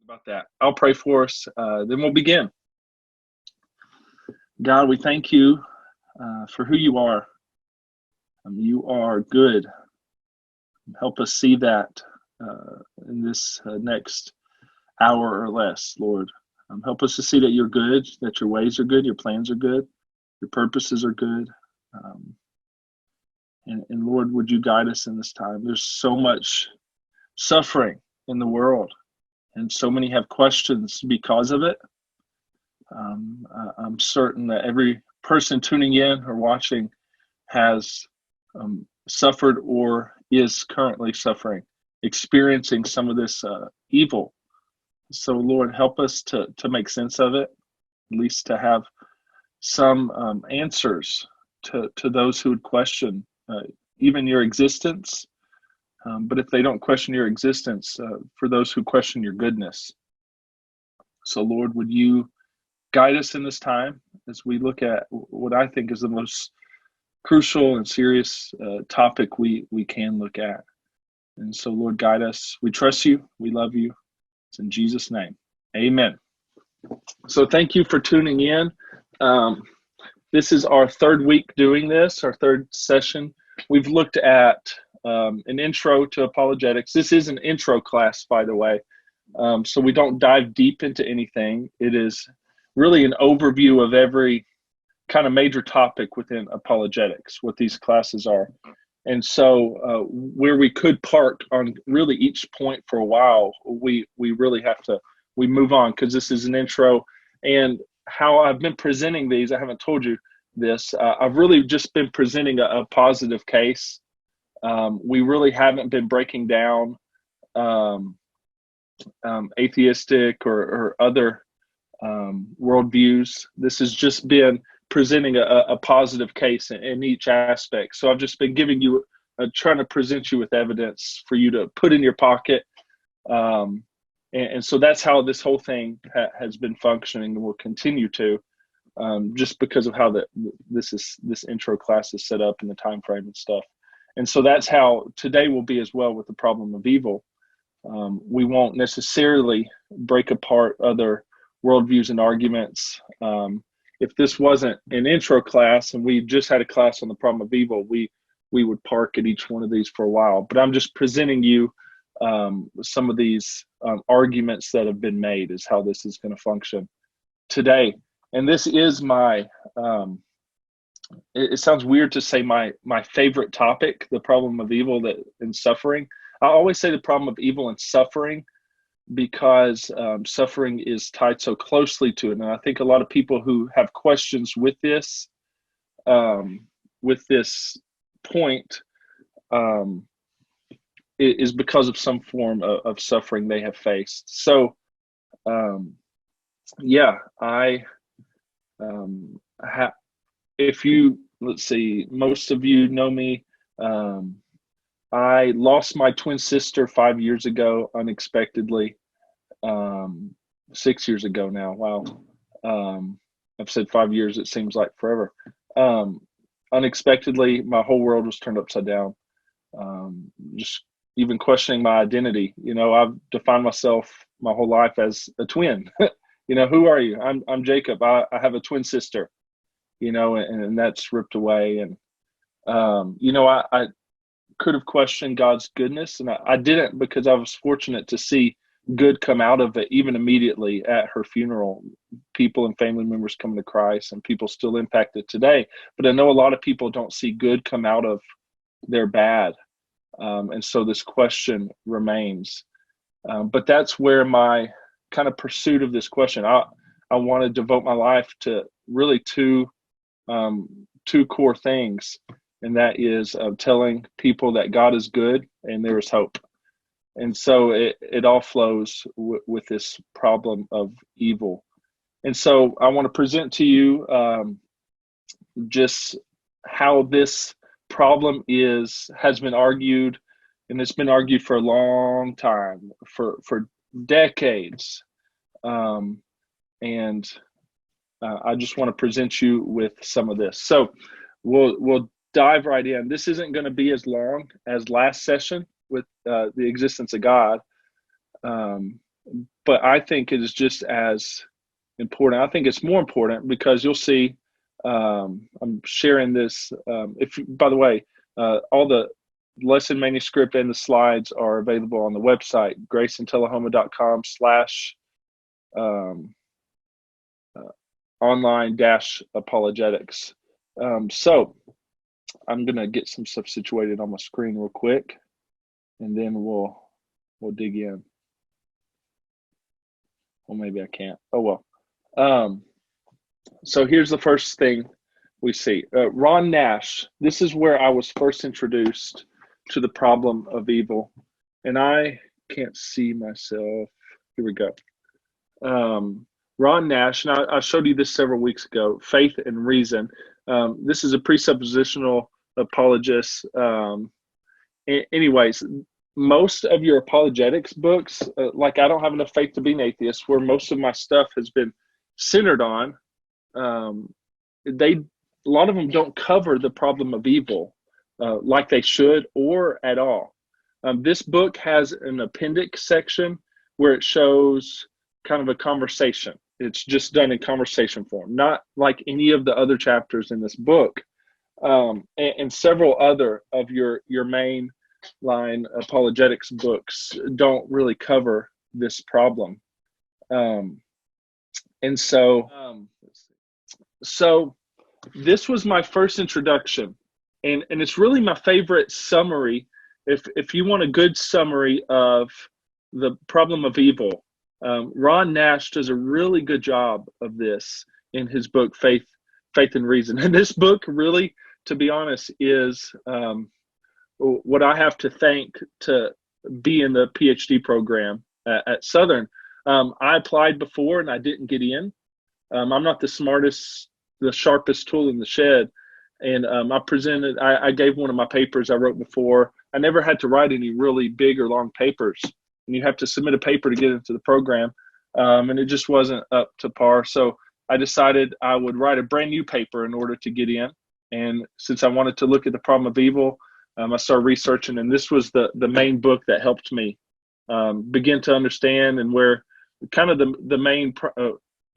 about that. I'll pray for us, then we'll begin. God, we thank you for who you are. You are good. Help us see that in this next hour or less, Lord. Help us to see that you're good, that your ways are good, your plans are good, your purposes are good. And Lord, would you guide us in this time? There's so much suffering in the world, and so many have questions because of it. I'm certain that every person tuning in or watching has suffered or is currently suffering, experiencing some of this evil. So Lord, help us to make sense of it, at least to have some answers to those who would question even your existence. But if they don't question your existence, for those who question your goodness. So Lord, would you guide us in this time as we look at what I think is the most crucial and serious topic we can look at. And so, Lord, guide us. We trust you. We love you. It's in Jesus' name. Amen. So thank you for tuning in. This is our third week doing this, our third session. We've looked at an intro to apologetics. This is an intro class, by the way. So we don't dive deep into anything. It is really an overview of every kind of major topic within apologetics, what these classes are. And so where we could park on really each point for a while, we really have to, we move on because this is an intro. And how I've been presenting these, I haven't told you this, I've really just been presenting a positive case. We really haven't been breaking down atheistic or other worldviews. This has just been presenting a positive case in each aspect. So I've just been giving you, trying to present you with evidence for you to put in your pocket. And so that's how this whole thing has been functioning and will continue to, just because of how this intro class is set up and the time frame and stuff. And so that's how today will be as well with the problem of evil. We won't necessarily break apart other worldviews and arguments. If this wasn't an intro class and we just had a class on the problem of evil, we would park at each one of these for a while. But I'm just presenting you some of these arguments that have been made is how this is going to function today. And this is my, it sounds weird to say my favorite topic, the problem of evil and suffering. I always say the problem of evil and suffering because suffering is tied so closely to it. And I think a lot of people who have questions with this point is because of some form of suffering they have faced. So, if you, let's see, most of you know me, I lost my twin sister 5 years ago, unexpectedly. 6 years ago now. Wow. I've said 5 years, it seems like forever. Unexpectedly, my whole world was turned upside down. Just even questioning my identity. You know, I've defined myself my whole life as a twin. You know, who are you? I'm Jacob. I have a twin sister, you know, and that's ripped away. And, you know, I could have questioned God's goodness, and I didn't because I was fortunate to see good come out of it even immediately at her funeral. People and family members coming to Christ and people still impacted today. But I know a lot of people don't see good come out of their bad. And so this question remains. But that's where my kind of pursuit of this question, I want to devote my life to really two core things. And that is telling people that God is good and there is hope. And so it all flows with this problem of evil. And so I want to present to you just how this problem has been argued, and it's been argued for a long time, for decades. And I just want to present you with some of this. So we'll dive right in. This isn't going to be as long as last session with the existence of God, but I think it is just as important. I think it's more important because you'll see, I'm sharing this. By the way, all the lesson manuscript and the slides are available on the website, graceandtullahoma.com/ online dash apologetics. So I'm going to get some stuff situated on my screen real quick, and then we'll dig in. Well, maybe I can't. Oh, well. So here's the first thing we see. Ron Nash, this is where I was first introduced to the problem of evil. And I can't see myself. Here we go. Ron Nash, and I showed you this several weeks ago, Faith and Reason. This is a presuppositional apologist. Anyways, most of your apologetics books, like I don't have enough faith to be an atheist, where most of my stuff has been centered on, a lot of them don't cover the problem of evil like they should or at all. This book has an appendix section where it shows kind of a conversation. It's just done in conversation form, not like any of the other chapters in this book. And several other of your main line apologetics books don't really cover this problem. And so this was my first introduction, and it's really my favorite summary. If you want a good summary of the problem of evil, Ron Nash does a really good job of this in his book, Faith and Reason. And this book really, to be honest, is what I have to thank to be in the PhD program at Southern. I applied before and I didn't get in. I'm not the sharpest tool in the shed. And I gave one of my papers I wrote before. I never had to write any really big or long papers. And you have to submit a paper to get into the program. And it just wasn't up to par. So I decided I would write a brand new paper in order to get in. And since I wanted to look at the problem of evil, I started researching, and this was the main book that helped me begin to understand, and where kind of the main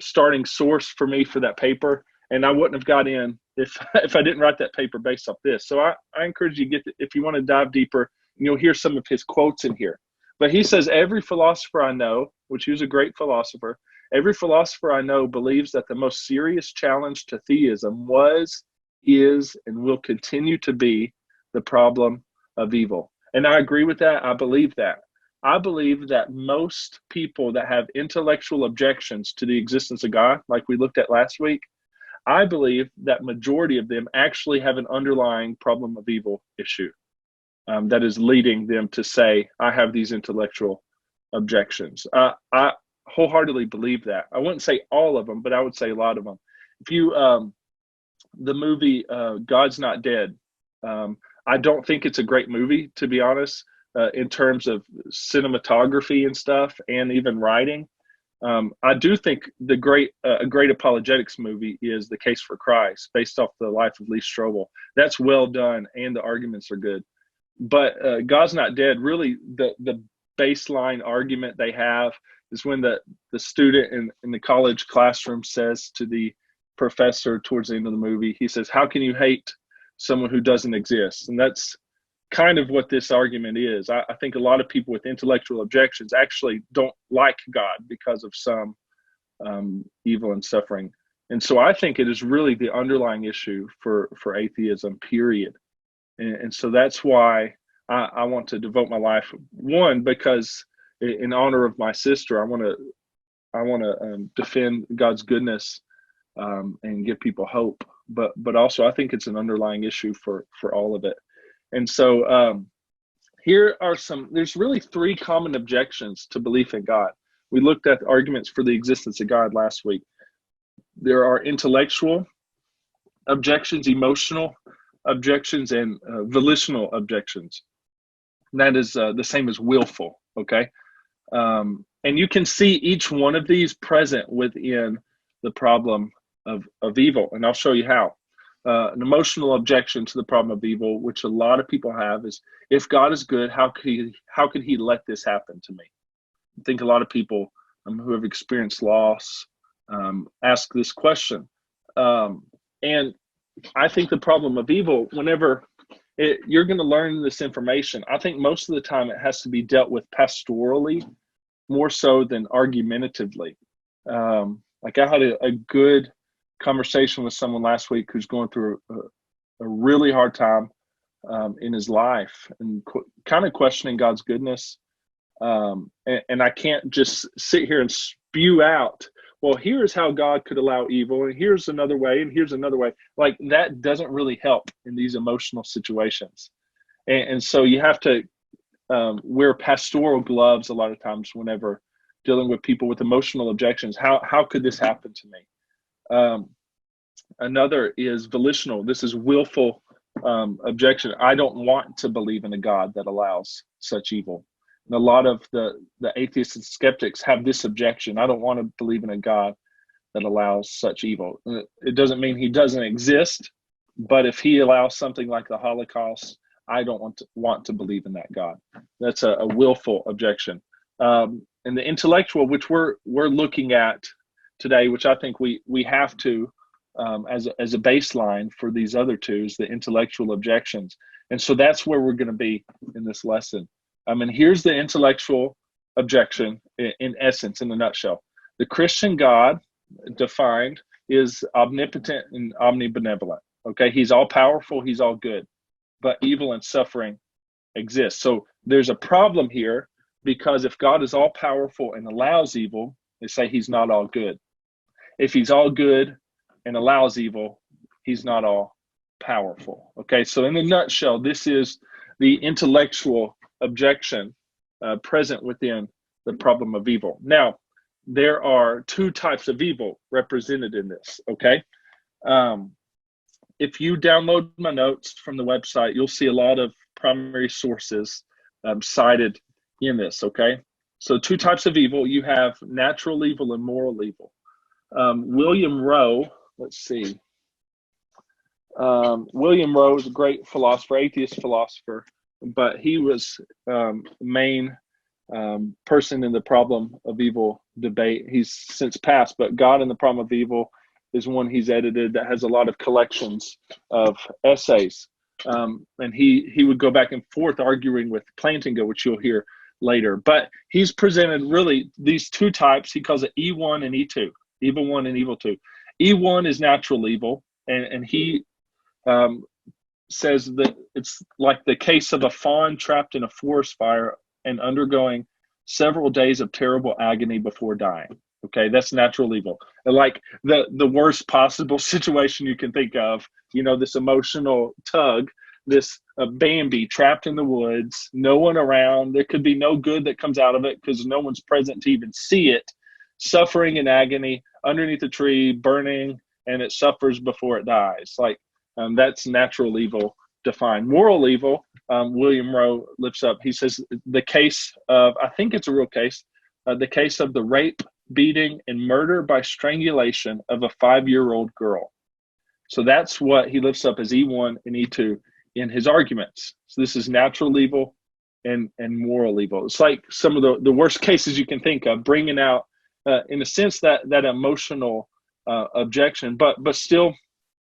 starting source for me for that paper. And I wouldn't have got in if I didn't write that paper based off this. So I encourage you to if you want to dive deeper, and you'll hear some of his quotes in here. But he says, every philosopher I know, which he was a great philosopher, every philosopher I know believes that the most serious challenge to theism was, is, and will continue to be the problem of evil. And I agree with that. I believe that. I believe that most people that have intellectual objections to the existence of God, like we looked at last week, I believe that majority of them actually have an underlying problem of evil issue that is leading them to say, I have these intellectual objections. I wholeheartedly believe that. I wouldn't say all of them, but I would say a lot of them. If you, the movie God's Not Dead, I don't think it's a great movie, to be honest, in terms of cinematography and stuff, and even writing. I do think a great apologetics movie is The Case for Christ, based off the life of Lee Strobel. That's well done, and the arguments are good. But God's Not Dead, really, the baseline argument they have is when the student in the college classroom says to the professor towards the end of the movie, he says, how can you hate someone who doesn't exist? And that's kind of what this argument is. I think a lot of people with intellectual objections actually don't like God because of some evil and suffering. And so I think it is really the underlying issue for atheism, period. And so that's why I want to devote my life, one, because in honor of my sister, I want to defend God's goodness and give people hope. But also I think it's an underlying issue for all of it. And so here are there's really three common objections to belief in God. We looked at the arguments for the existence of God last week. There are intellectual objections, emotional objections, and volitional objections. And that is the same as willful, okay? And you can see each one of these present within the problem of evil, and I'll show you how. An emotional objection to the problem of evil, which a lot of people have, is, if God is good, how could he let this happen to me? I think a lot of people who have experienced loss ask this question. And I think the problem of evil, whenever you're going to learn this information, I think most of the time it has to be dealt with pastorally more so than argumentatively. Like I had a good conversation with someone last week who's going through a really hard time in his life and kind of questioning God's goodness. And I can't just sit here and spew out, well, here's how God could allow evil, and here's another way, and here's another way. Like that doesn't really help in these emotional situations. And so you have to wear pastoral gloves a lot of times whenever dealing with people with emotional objections. How could this happen to me? Another is volitional. This is willful objection. I don't want to believe in a God that allows such evil. And a lot of the atheists and skeptics have this objection. I don't want to believe in a God that allows such evil. It doesn't mean he doesn't exist, but if he allows something like the Holocaust, I don't want to believe in that God. That's a willful objection. And the intellectual, which we're looking at today, which I think we have to as a baseline for these other two, is the intellectual objections. And so that's where we're going to be in this lesson. And here's the intellectual objection in essence, in a nutshell. The Christian God, defined, is omnipotent and omnibenevolent. Okay, he's all powerful, he's all good, but evil and suffering exist. So there's a problem here, because if God is all powerful and allows evil, they say he's not all good. If he's all good and allows evil, he's not all powerful. Okay, so in a nutshell, this is the intellectual objection present within the problem of evil. Now, there are two types of evil represented in this, okay? If you download my notes from the website, you'll see a lot of primary sources cited in this, okay? So two types of evil. You have natural evil and moral evil. William Rowe, let's see. William Rowe is a great philosopher, atheist philosopher, but he was main person in the problem of evil debate. He's since passed, but God and the Problem of Evil is one he's edited that has a lot of collections of essays. And he would go back and forth arguing with Plantinga, which you'll hear later. But he's presented really these two types. He calls it E1 and E2, evil 1 and evil 2. E1 is natural evil, and he says that it's like the case of a fawn trapped in a forest fire and undergoing several days of terrible agony before dying. Okay, that's natural evil. Like the worst possible situation you can think of, this emotional tug, this Bambi trapped in the woods, no one around. There could be no good that comes out of it because no one's present to even see it, suffering in agony underneath a tree, burning, and it suffers before it dies. Like that's natural evil defined. Moral evil, William Rowe lifts up. He says the case of, I think it's a real case, the case of the rape, beating, and murder by strangulation of a 5-year-old girl. So that's what he lifts up as E1 and E2 in his arguments. So this is natural evil and moral evil. It's like some of the worst cases you can think of, bringing out, in a sense, that emotional objection, but still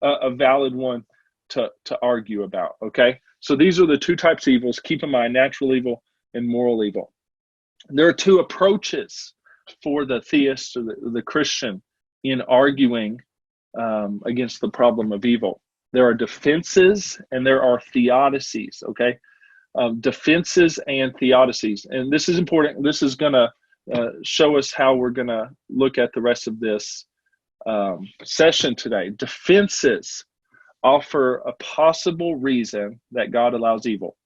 a valid one to argue about, okay? So these are the two types of evils. Keep in mind, natural evil and moral evil. There are two approaches for the theist or the Christian in arguing against the problem of evil. There are defenses and there are theodicies, okay? Defenses and theodicies. And this is important. This is going to show us how we're going to look at the rest of this session today. Defenses offer a possible reason that God allows evil.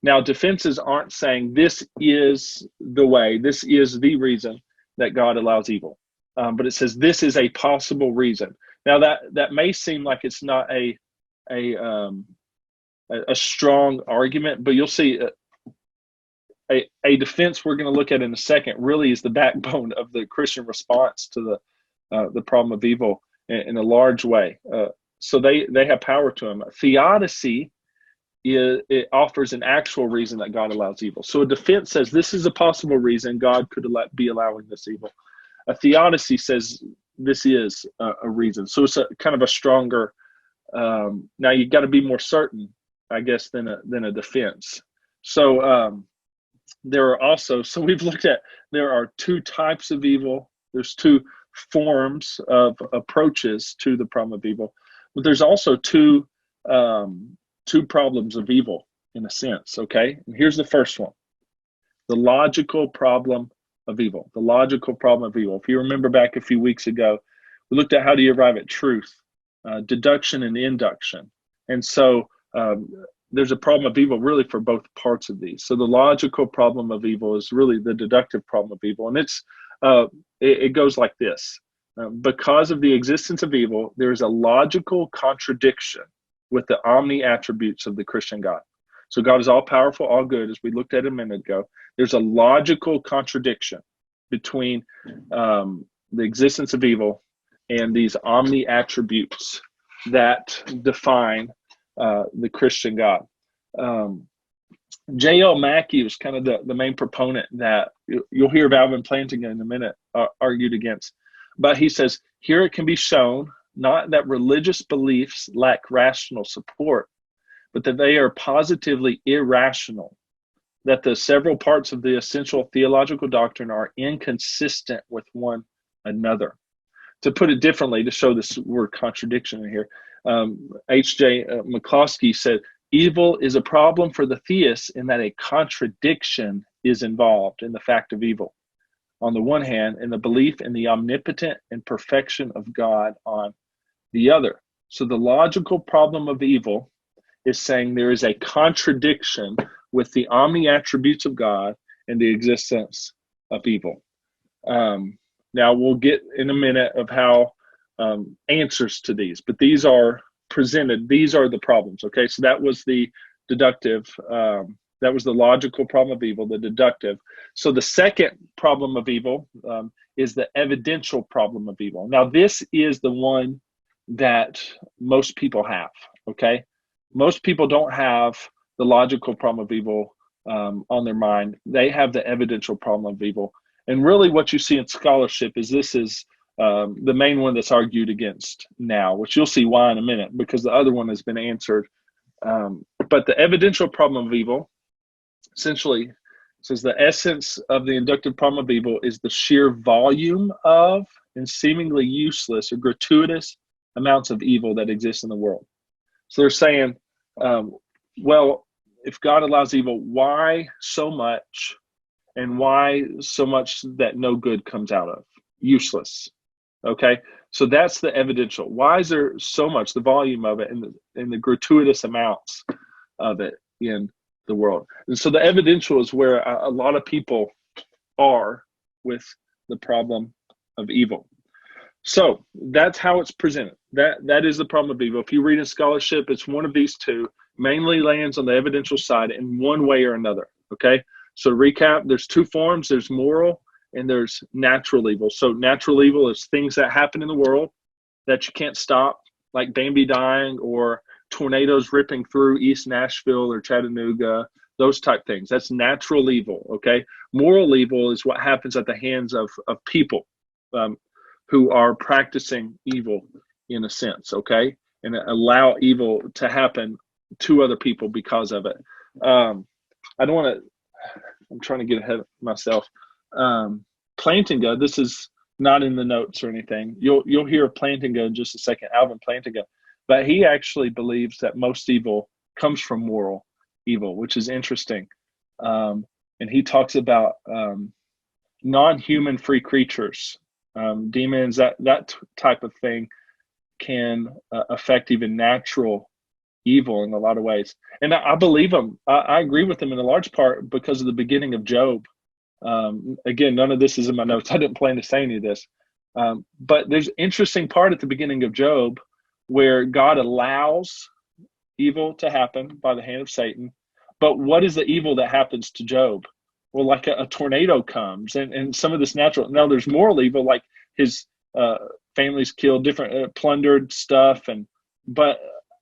Now, defenses aren't saying this is the way, this is the reason that God allows evil. But it says this is a possible reason. Now, that may seem like it's not a strong argument, but you'll see a defense we're going to look at in a second really is the backbone of the Christian response to the problem of evil in a large way. So they have power to them. Theodicy it offers an actual reason that God allows evil. So a defense says this is a possible reason God could be allowing this evil. A theodicy says this is a reason. So it's a kind of a stronger. Now you got to be more certain, I guess, than a defense. So there are also, so we've looked at, there are two types of evil. There's two forms of approaches to the problem of evil, but there's also two problems of evil in a sense. Okay, and here's the first one: the logical problem of evil. The logical problem of evil. If you remember back a few weeks ago, we looked at how do you arrive at truth, deduction and induction, and so there's a problem of evil really for both parts of these. So the logical problem of evil is really the deductive problem of evil, and it goes like this: because of the existence of evil, there is a logical contradiction with the omni attributes of the Christian God. So God is all powerful, all good, as we looked at a minute ago. There's a logical contradiction between the existence of evil and these omni attributes that define the Christian God. J.L. Mackie was kind of the main proponent that you'll hear of Alvin Plantinga in a minute argued against. But he says, here it can be shown not that religious beliefs lack rational support, but that they are positively irrational, that the several parts of the essential theological doctrine are inconsistent with one another. To put it differently, to show this word contradiction in here, H.J. McCloskey said, evil is a problem for the theists in that a contradiction is involved in the fact of evil, on the one hand, and the belief in the omnipotent and perfection of God on the other. So the logical problem of evil is saying there is a contradiction with the omni attributes of God and the existence of evil. Now we'll get in a minute of how answers to these, but these are presented. These are the problems. Okay, so that was the deductive. That was the logical problem of evil, the deductive. So the second problem of evil is the evidential problem of evil. Now this is the one that most people have. Okay, most people don't have the logical problem of evil on their mind. They have the evidential problem of evil. And really what you see in scholarship is this is the main one that's argued against now, which you'll see why in a minute, because the other one has been answered. But the evidential problem of evil essentially says the essence of the inductive problem of evil is the sheer volume of and seemingly useless or gratuitous amounts of evil that exist in the world. So they're saying, well, if God allows evil, why so much? And why so much that no good comes out of? Useless. Okay, so that's the evidential. Why is there so much, the volume of it, and the gratuitous amounts of it in the world? And so the evidential is where a lot of people are with the problem of evil. So that's how it's presented. That is the problem of evil. If you read in scholarship, it's one of these two, mainly lands on the evidential side in one way or another. Okay, so to recap, there's two forms. There's moral and there's natural evil. So natural evil is things that happen in the world that you can't stop, like Bambi dying or tornadoes ripping through East Nashville or Chattanooga, those type things. That's natural evil, okay? Moral evil is what happens at the hands of people who are practicing evil in a sense, okay? And allow evil to happen to other people because of it. I don't want to, I'm trying to get ahead of myself. Plantinga, this is not in the notes or anything. You'll hear of Plantinga in just a second, Alvin Plantinga, but he actually believes that most evil comes from moral evil, which is interesting. And he talks about non-human free creatures, demons, that type of thing can affect even natural evil in a lot of ways. And I believe him. I agree with him in a large part because of the beginning of Job. Again, none of this is in my notes. I didn't plan to say any of this. But there's an interesting part at the beginning of Job where God allows evil to happen by the hand of Satan. But what is the evil that happens to Job? Well, like a tornado comes and some of this natural. Now there's moral evil, like his family's killed, different plundered stuff. But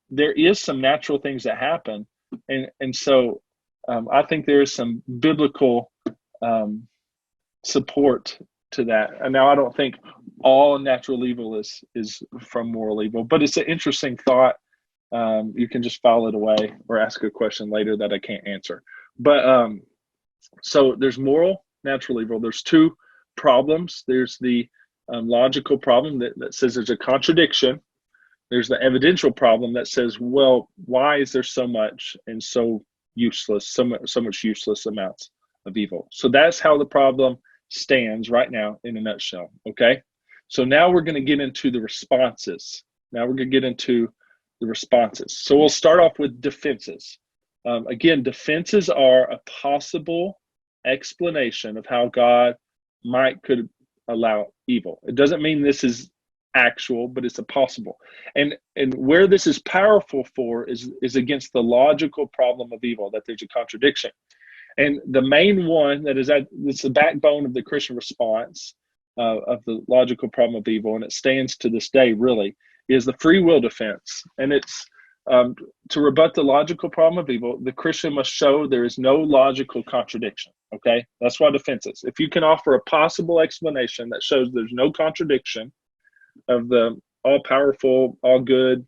there is some natural things that happen. And so I think there is some biblical support to that. And now I don't think all natural evil is from moral evil, but it's an interesting thought. You can just file it away or ask a question later that I can't answer. But so there's moral, natural evil. There's two problems. There's the logical problem that says there's a contradiction. There's the evidential problem that says, well, why is there so much and so useless, so much useless amounts of evil? So that's how the problem stands right now in a nutshell. Okay. So now we're going to get into the responses. So we'll start off with defenses. Again, defenses are a possible explanation of how God could allow evil. It doesn't mean this is actual, but it's a possible. And where this is powerful for is against the logical problem of evil, that there's a contradiction. And the main one it's the backbone of the Christian response of the logical problem of evil, and it stands to this day really, is the free will defense. And it's to rebut the logical problem of evil, the Christian must show there is no logical contradiction. Okay, that's why defense is. If you can offer a possible explanation that shows there's no contradiction of the all-powerful, all-good,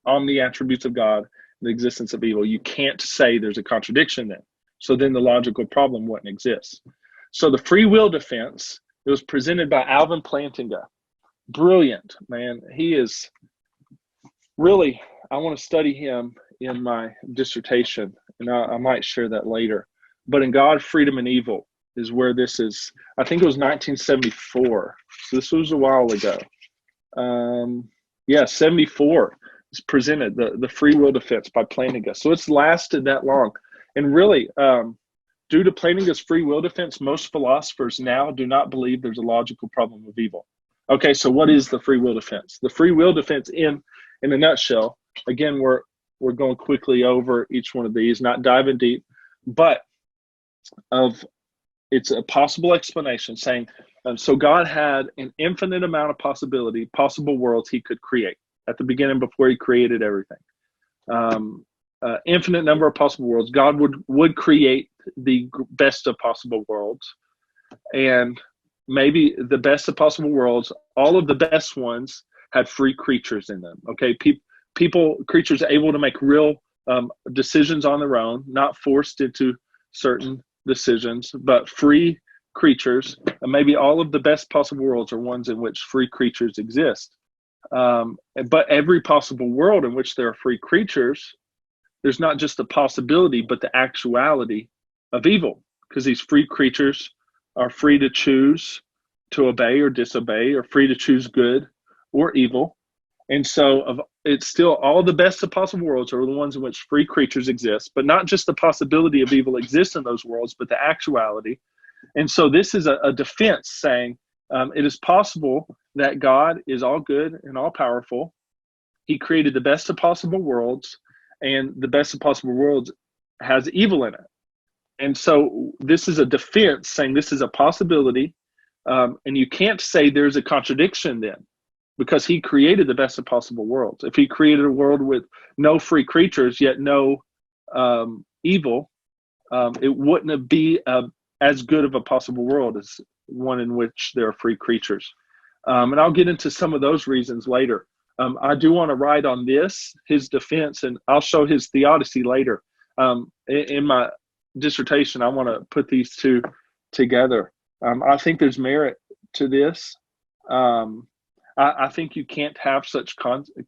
omni-attributes of God, the existence of evil, you can't say there's a contradiction then. So then the logical problem wouldn't exist. So the free will defense, it was presented by Alvin Plantinga. Brilliant, man. He is really, I want to study him in my dissertation, and I might share that later. But in God, Freedom, and Evil is where this is. I think it was 1974. So this was a while ago. 74 is presented, the free will defense by Plantinga. So it's lasted that long. And really, due to Plantinga's free will defense, most philosophers now do not believe there's a logical problem of evil. Okay, so what is the free will defense? The free will defense in a nutshell, again, we're going quickly over each one of these, not diving deep, but it's a possible explanation saying, so God had an infinite amount of possible worlds he could create at the beginning before he created everything. Infinite number of possible worlds. God would create the best of possible worlds, and maybe the best of possible worlds, all of the best ones had free creatures in them. Okay, creatures able to make real decisions on their own, not forced into certain decisions, but free creatures. And maybe all of the best possible worlds are ones in which free creatures exist. But every possible world in which there are free creatures, there's not just the possibility, but the actuality of evil, because these free creatures are free to choose to obey or disobey, or free to choose good or evil. And so it's still all the best of possible worlds are the ones in which free creatures exist, but not just the possibility of evil exists in those worlds, but the actuality. And so this is a defense saying it is possible that God is all good and all powerful. He created the best of possible worlds, and the best of possible worlds has evil in it. And so this is a defense saying this is a possibility, and you can't say there's a contradiction then, because he created the best of possible worlds. If he created a world with no free creatures, yet no evil, it wouldn't be as good of a possible world as one in which there are free creatures. And I'll get into some of those reasons later. I do want to write on his defense, and I'll show his theodicy later. In my dissertation, I want to put these two together. I think there's merit to this. I think you can't have such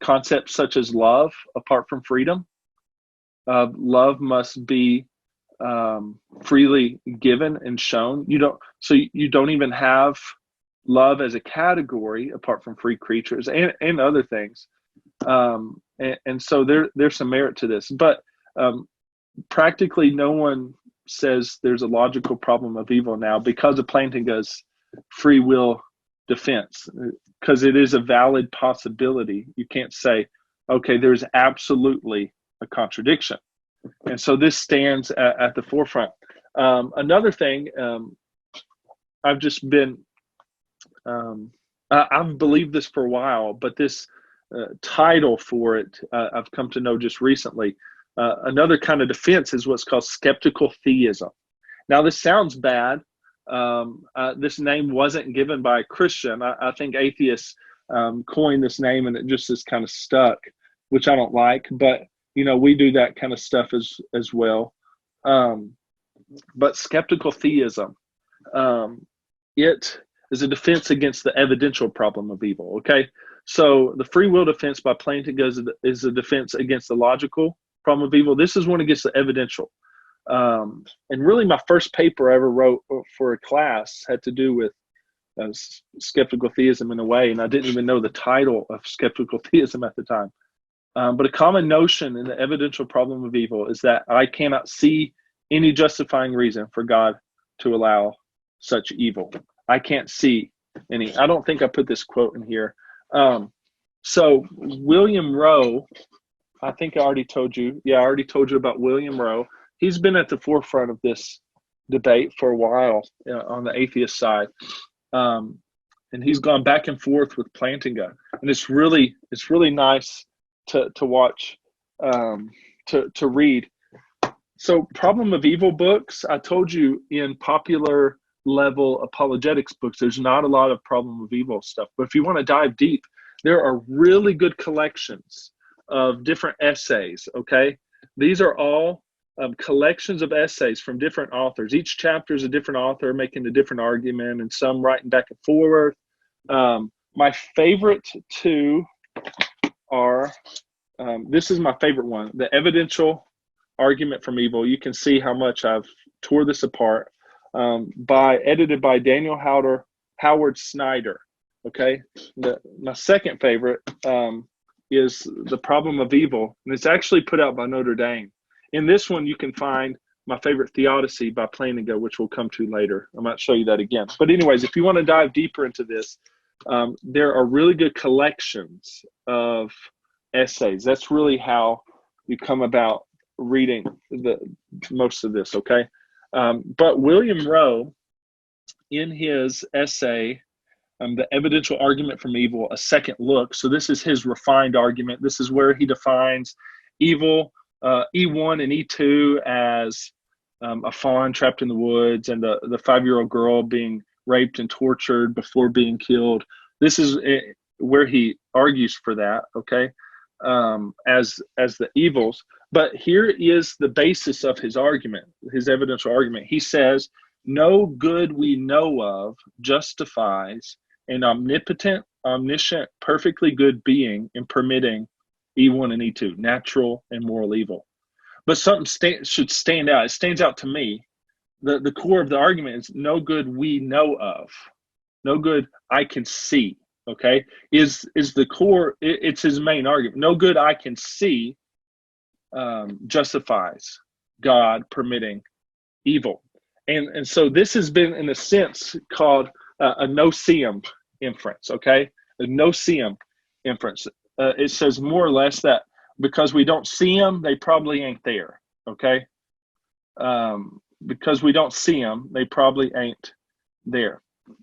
concepts such as love apart from freedom. Love must be freely given and shown. You don't even have love as a category apart from free creatures and other things. And so there's some merit to this, but practically no one says there's a logical problem of evil now because of Plantinga's free will defense, because it is a valid possibility. You can't say, okay, there's absolutely a contradiction. And so this stands at the forefront. Another thing, I've just been, I've believed this for a while, but this title for it, I've come to know just recently. Another kind of defense is what's called skeptical theism. Now, this sounds bad. This name wasn't given by a Christian. I think atheists coined this name, and it just is kind of stuck, which I don't like. But we do that kind of stuff as well. But skeptical theism, it is a defense against the evidential problem of evil. Okay, so the free will defense by Plantinga is a defense against the logical problem of evil. This is one against the evidential. And really, my first paper I ever wrote for a class had to do with skeptical theism in a way, and I didn't even know the title of skeptical theism at the time. But a common notion in the evidential problem of evil is that I cannot see any justifying reason for God to allow such evil. I can't see any. I don't think I put this quote in here. So William Rowe, I think I already told you. Yeah, I already told you about William Rowe. He's been at the forefront of this debate for a while on the atheist side. And he's gone back and forth with Plantinga. And it's really nice to watch, to read. So problem of evil books, I told you in popular level apologetics books, there's not a lot of problem of evil stuff. But if you want to dive deep, there are really good collections of different essays, okay? These are all collections of essays from different authors. Each chapter is a different author making a different argument, and some writing back and forward. My favorite two are, this is my favorite one, The Evidential Argument from Evil. You can see how much I've tore this apart. Edited by Daniel Howard Snyder. Okay. My second favorite is The Problem of Evil, and it's actually put out by Notre Dame. In this one, you can find my favorite theodicy by Plantinga, which we'll come to later. I might show you that again. But anyways, if you want to dive deeper into this, there are really good collections of essays. That's really how you come about reading most of this, okay? But William Rowe, in his essay, The Evidential Argument from Evil, A Second Look, so this is his refined argument. This is where he defines evil, E1 and E2 as a fawn trapped in the woods and the 5-year-old girl being raped and tortured before being killed. This is where he argues for that, okay, as the evils. But here is the basis of his argument, his evidential argument. He says, no good we know of justifies an omnipotent, omniscient, perfectly good being in permitting E1 and E2, natural and moral evil. But something should stand out. It stands out to me. The core of the argument is no good we know of, no good I can see, okay, is the core. It's his main argument. No good I can see justifies God permitting evil. And so this has been, in a sense, called a no-seum inference, okay? A no-seum inference. It says more or less that because we don't see them, they probably ain't there, okay? Because we don't see them, they probably ain't there.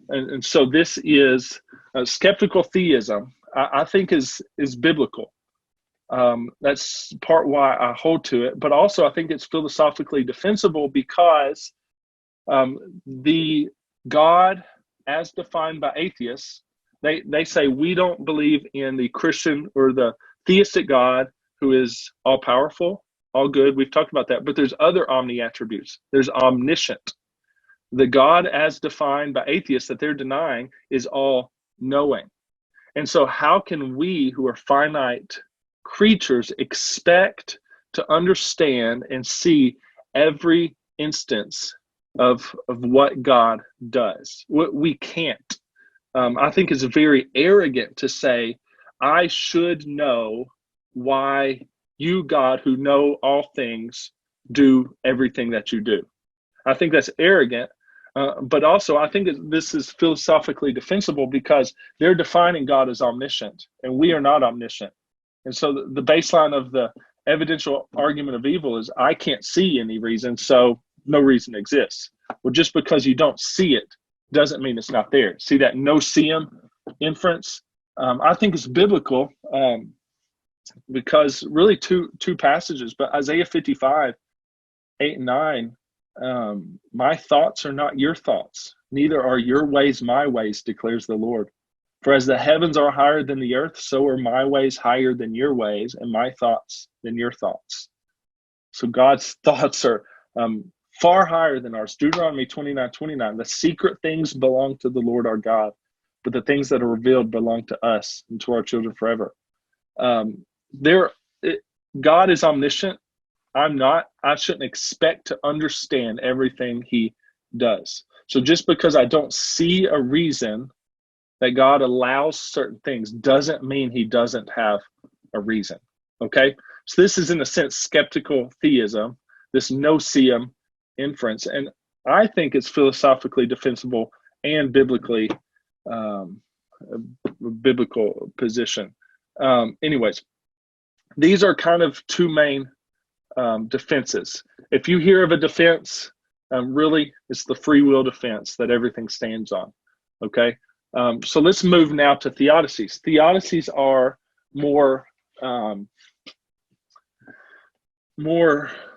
And so this is skeptical theism, I think is biblical. That's part why I hold to it, but also I think it's philosophically defensible because the God as defined by atheists, they say we don't believe in the Christian or the theistic God who is all powerful, all good. We've talked about that, but there's other omni attributes. There's omniscient. The God as defined by atheists that they're denying is all knowing. And so how can we who are finite creatures expect to understand and see every instance of what God does? We can't. I think it's very arrogant to say, I should know why you, God, who know all things, do everything that you do. I think that's arrogant, but also I think this is philosophically defensible because they're defining God as omniscient, and we are not omniscient. And so the baseline of the evidential argument of evil is I can't see any reason, so no reason exists. Well, just because you don't see it doesn't mean it's not there. See that no-seum inference? I think it's biblical. because really two passages, but Isaiah 55, 8 and 9, my thoughts are not your thoughts, neither are your ways my ways, declares the Lord. For as the heavens are higher than the earth, so are my ways higher than your ways, and my thoughts than your thoughts. So God's thoughts are far higher than ours. Deuteronomy 29:29, the secret things belong to the Lord our God, but the things that are revealed belong to us and to our children forever. God is omniscient. I'm not. I shouldn't expect to understand everything he does. So just because I don't see a reason that God allows certain things doesn't mean he doesn't have a reason. Okay? So this is, in a sense, skeptical theism, this no-seum inference. And I think it's philosophically defensible and biblically a biblical position. Anyways, these are kind of two main defenses. If you hear of a defense, really, it's the free will defense that everything stands on. Okay? So let's move now to theodicies. Theodicies are more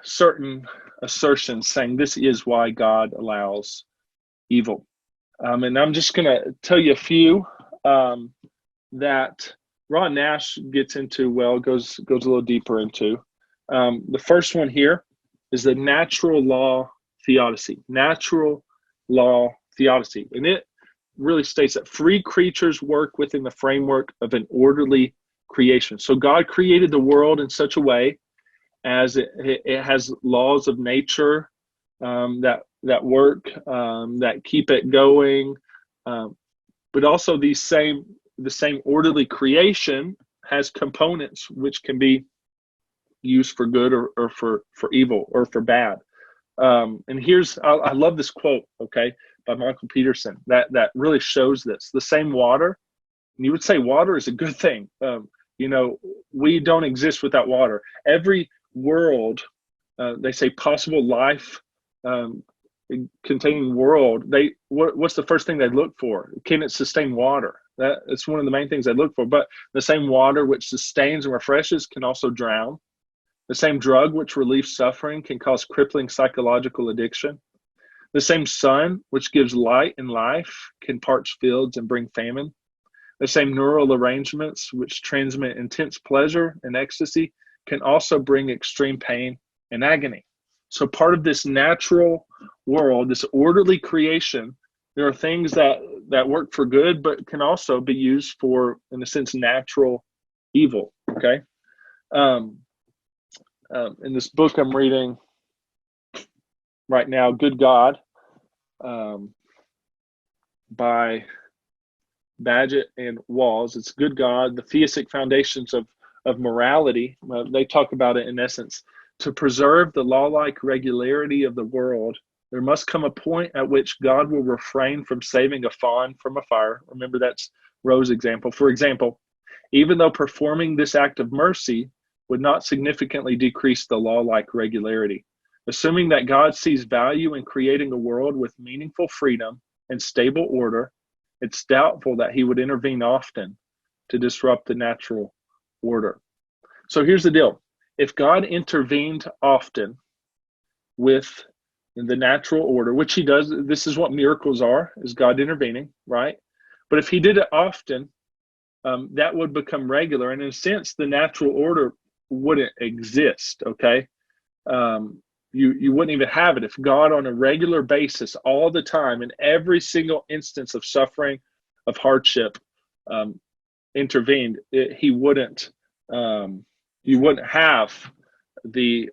certain assertions saying this is why God allows evil. And I'm just going to tell you a few that Ron Nash gets into, goes a little deeper into. The first one here is the natural law theodicy. Natural law theodicy. And it really states that free creatures work within the framework of an orderly creation. So God created the world in such a way as it has laws of nature that work, that keep it going, but also the same orderly creation has components which can be used for good or for evil or for bad. And here's, I love this quote, okay, by Michael Peterson that really shows this. The same water, and you would say water is a good thing. We don't exist without water. Every world, they say possible life containing world, what's the first thing they look for? Can it sustain water? It's one of the main things they look for. But the same water which sustains and refreshes can also drown. The same drug which relieves suffering can cause crippling psychological addiction. The same sun which gives light and life can parch fields and bring famine. The same neural arrangements which transmit intense pleasure and ecstasy can also bring extreme pain and agony. So part of this natural world, this orderly creation, there are things that work for good, but can also be used for, in a sense, natural evil. Okay. In this book I'm reading right now, Good God, by Badgett and Walls. It's Good God, the theistic foundations of morality. They talk about it in essence. To preserve the law-like regularity of the world, there must come a point at which God will refrain from saving a fawn from a fire. Remember, that's Roe's example. For example, even though performing this act of mercy would not significantly decrease the law-like regularity. Assuming that God sees value in creating a world with meaningful freedom and stable order, it's doubtful that he would intervene often to disrupt the natural order. So here's the deal. If God intervened often with the natural order, which he does, this is what miracles are, is God intervening, right? But if he did it often, that would become regular. And in a sense, the natural order wouldn't exist, okay? You wouldn't even have it. If God on a regular basis, all the time, in every single instance of suffering, of hardship, intervened, he wouldn't, you wouldn't have the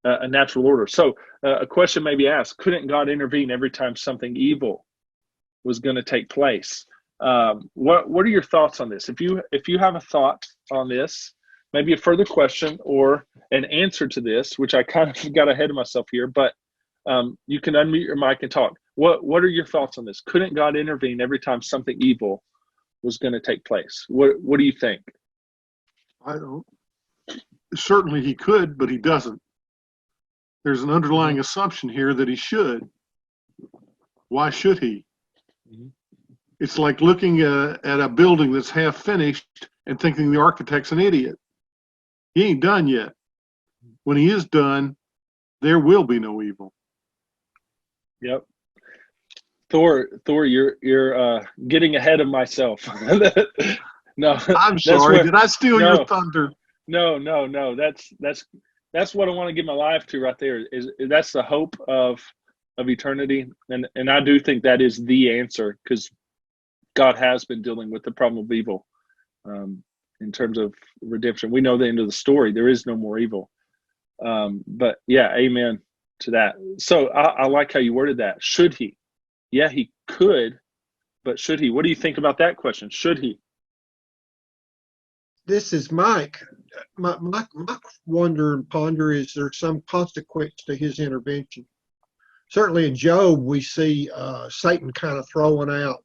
a natural order. So a question may be asked, couldn't God intervene every time something evil was going to take place? What are your thoughts on this? If you have a thought on this, maybe a further question or an answer to this, which I kind of got ahead of myself here, but you can unmute your mic and talk. What are your thoughts on this? Couldn't God intervene every time something evil was going to take place? What do you think? I don't. Certainly he could, but he doesn't. There's an underlying assumption here that he should. Why should he? It's like looking at a building that's half finished and thinking the architect's an idiot. He ain't done yet. When he is done, there will be no evil. Yep. Thor, you're getting ahead of myself. No, I'm that's sorry. what. Did I steal your No, thunder? no. That's what I want to give my life to right there. Is that's the hope of eternity, and I do think that is the answer, because God has been dealing with the problem of evil, in terms of redemption. We know the end of the story. There is no more evil. But yeah, amen to that. So I like how you worded that. Should he? Yeah, he could, but should he? What do you think about that question? Should he? This is Mike. My wonder and ponder, is there some consequence to his intervention? Certainly in Job, we see Satan kind of throwing out,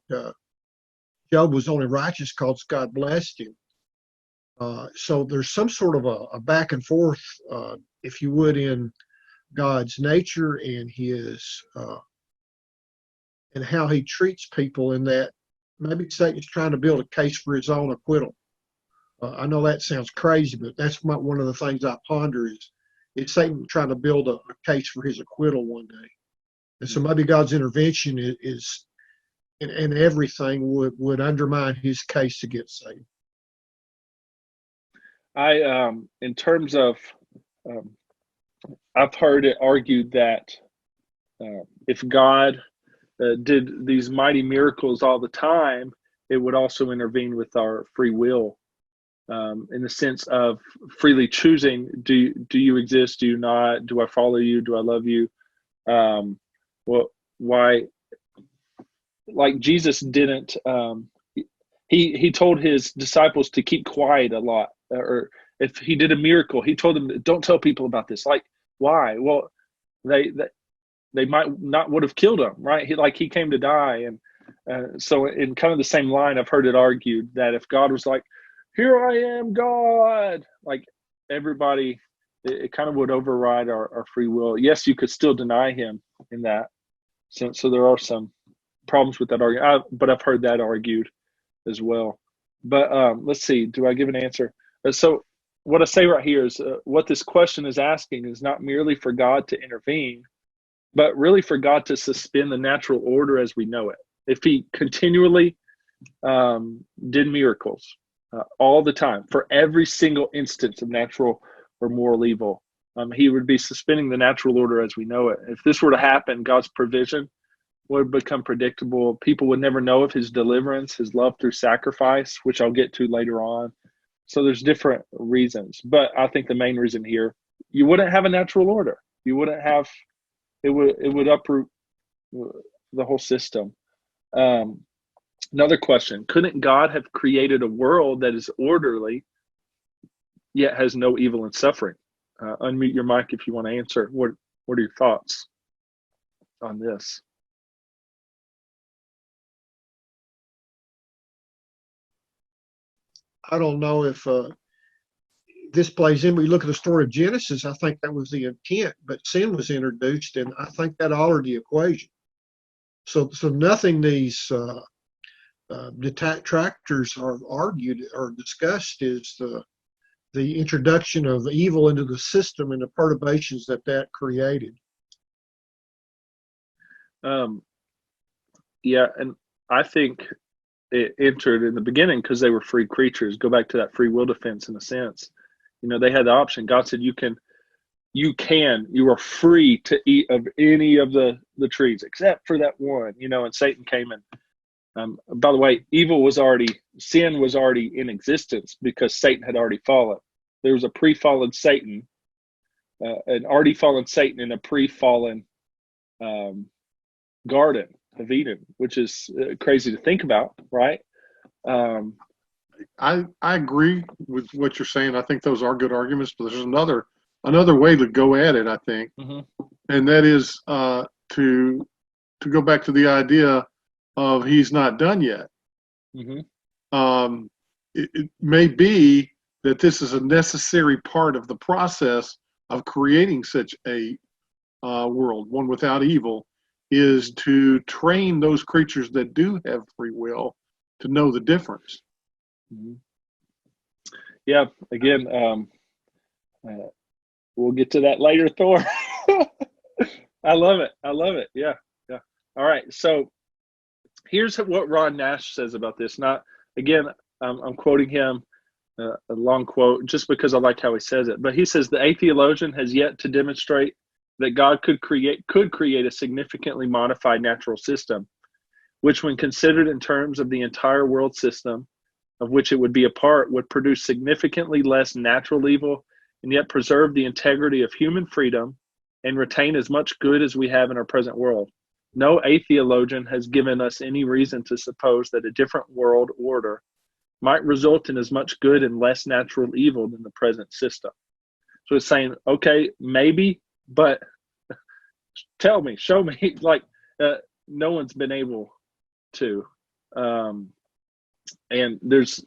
Job was only righteous because God blessed him. So there's some sort of a back and forth, if you would, in God's nature and his and how he treats people, in that maybe Satan's trying to build a case for his own acquittal. I know that sounds crazy, but that's one of the things I ponder is Satan trying to build a case for his acquittal one day. And so maybe God's intervention is in everything would undermine his case against Satan. In terms of, I've heard it argued that if God did these mighty miracles all the time, it would also intervene with our free will, in the sense of freely choosing: do you exist? Do you not? Do I follow you? Do I love you? Well, why? Like Jesus didn't. He told his disciples to keep quiet a lot, or if he did a miracle, he told them, don't tell people about this. Like, why? Well, they might not would have killed him, right? He came to die. And so in kind of the same line, I've heard it argued that if God was like, here I am, God, like everybody, it kind of would override our free will. Yes, you could still deny him in that. So there are some problems with that argument, but I've heard that argued as well. But let's see, do I give an answer? So what I say right here is, what this question is asking is not merely for God to intervene, but really for God to suspend the natural order as we know it. If he continually did miracles all the time, for every single instance of natural or moral evil, he would be suspending the natural order as we know it. If this were to happen, God's provision would become predictable. People would never know of his deliverance, his love through sacrifice, which I'll get to later on. So there's different reasons, but I think the main reason here, you wouldn't have a natural order. You wouldn't have, it would uproot the whole system. Another question: couldn't God have created a world that is orderly, yet has no evil and suffering? Unmute your mic if you want to answer. What are your thoughts on this? I don't know if this plays in. We look at the story of Genesis, I think that was the intent, but sin was introduced, and I think that altered the equation. So nothing these detractors are argued or discussed is the introduction of evil into the system and the perturbations that created. Yeah, and I think it entered in the beginning because they were free creatures. Go back to that free will defense in a sense. They had the option. God said, you are free to eat of any of the trees except for that one, and Satan came in. By the way, sin was already in existence because Satan had already fallen. There was a pre-fallen Satan, an already fallen Satan in a pre-fallen garden of Eden, which is crazy to think about, right? I agree with what you're saying. I think those are good arguments, but there's another way to go at it, I think, and that is to go back to the idea of he's not done yet. It may be that this is a necessary part of the process of creating such a world, one without evil, is to train those creatures that do have free will to know the difference. Yeah. Again, we'll get to that later, Thor. I love it. I love it. Yeah. Yeah. All right. So here's what Ron Nash says about this. Not again, I'm quoting him, a long quote, just because I like how he says it. But he says the atheologian has yet to demonstrate that God could create a significantly modified natural system, which, when considered in terms of the entire world system of which it would be a part, would produce significantly less natural evil and yet preserve the integrity of human freedom and retain as much good as we have in our present world. No atheologian has given us any reason to suppose that a different world order might result in as much good and less natural evil than the present system. So it's saying, okay, maybe, but tell me, show me, like no one's been able to. And there's